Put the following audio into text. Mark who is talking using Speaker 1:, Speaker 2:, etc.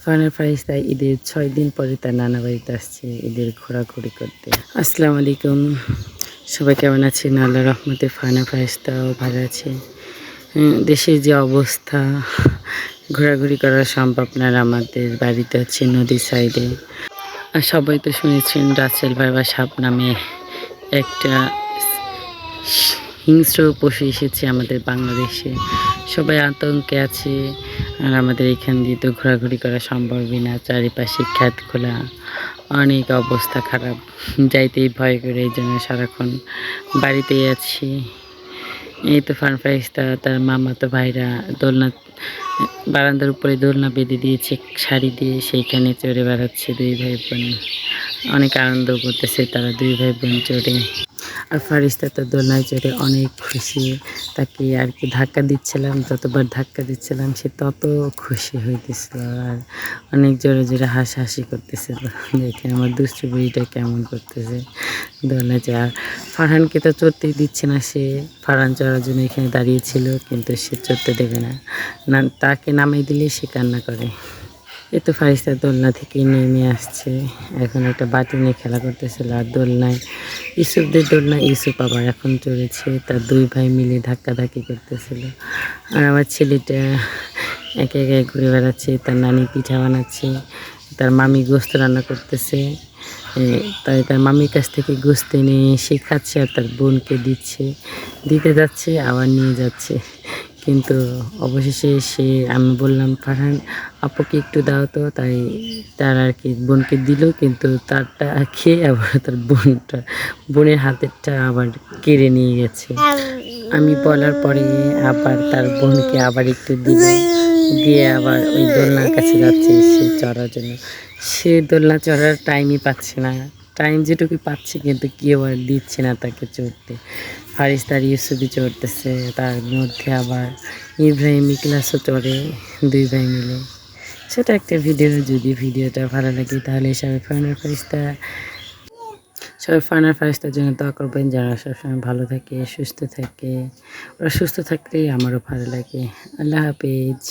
Speaker 1: ফারহানা ফারিস্তা ঈদের 6 দিন পরে তার নানা বাড়িতে আসছে ঈদের ঘোরাঘুরি করতে। আসসালামু আলাইকুম, সবাই কেমন আছেন? আল্লাহর রহমতে ফারহানা ফারিস্তাও ভালো আছে। দেশের যে অবস্থা, ঘোরাঘুরি করা সম্ভব না। আমাদের বাড়িতে হচ্ছে নদীর সাইডে। আর সবাই তো শুনেছেন রাসেল ভাই বা সাপ নামে একটা হিংস্র পশু এসেছে আমাদের বাংলাদেশে। সবাই আতঙ্কে আছে। আর আমাদের এখান দিয়ে তো ঘোরাঘুরি করা সম্ভবই না। চারিপাশে খ্যাত খোলা, অনেক অবস্থা খারাপ, যাইতেই ভয় করে। এই জন্য সারাক্ষণ বাড়িতেই আছি। এই তো ফারহানা তার মামাতো ভাইরা দোলনা, বারান্দার উপরে দোলনা বেঁধে দিয়েছে শাড়ি দিয়ে, সেইখানে চড়ে বেড়াচ্ছে দুই ভাই বোন। অনেক আনন্দ করতেছে তারা দুই ভাই বোন চড়ে। আর ফারিস্তা তো দোলনায় চড়ে অনেক খুশি। তাকে আর কি ধাক্কা দিচ্ছিলাম, যতবার ধাক্কা দিচ্ছিলাম সে তত খুশি হইতেছিল আর অনেক জোরে জোরে হাসাহাসি করতেছিল। দেখে আমার দুষ্টু বুড়িটা কেমন করতেছে দোলনায় চড়ে। আর ফারহানকে তো চড়তেই দিচ্ছে না, সে ফারহান চড়ার জন্য এখানে দাঁড়িয়েছিল, কিন্তু সে চড়তে দেবে না। তাকে নামিয়ে দিলে সে কান্না করে। এই তো ফারিস্তা দোলনা থেকে নেমে আসছে, এখন একটা বাটি নিয়ে খেলা করতেছিল। আর দোলনায় ইউসুফদের দোলনায় ইউসুফ আবার এখন চড়েছে, তার দুই ভাই মিলে ধাক্কাধাক্কি করতেছিল। আর আমার ছেলেটা একে একে ঘুরে বেড়াচ্ছে, তার নানি পিঠা বানাচ্ছে, তার মামি গোস্ত রান্না করতেছে। তাই তার মামির কাছ থেকে গোস্ত এনে সে খাচ্ছে আর তার বোনকে দিতে যাচ্ছে, আবার নিয়ে যাচ্ছে। কিন্তু অবশেষে আমি বললাম ফারহান আপুকে একটু দাও তো, তাই তার আর কি বোনকে দিল, কিন্তু তারটা খেয়ে আবার তার বোনের হাতেরটা আবার কেড়ে নিয়ে গেছে। আমি বলার পরে আবার তার বোনকে আবার একটু দিয়ে আবার ওই দোলনার কাছে যাচ্ছে সে চড়ার জন্য। সে দোলনা চড়ার টাইমই পাচ্ছে না, টাইম যেটুকু পাচ্ছে কিন্তু কেউ আর দিচ্ছে না তাকে চড়তে। ফারিস্তার ইউসুফি চড়তেছে, তার মধ্যে আবার ইব্রাহিম ইকলাসও চড়ে, দুই ভাই মিলে। সেটা একটা ভিডিও। যদি ভিডিওটা ভালো লাগে তাহলে সবাই ফারহানা ফারিস্তার জন্য দোয়া করবেন, যারা সবসময় ভালো থাকে, সুস্থ থাকে। ওরা সুস্থ থাকলেই আমারও ভালো লাগে। আল্লাহ হাফেজ।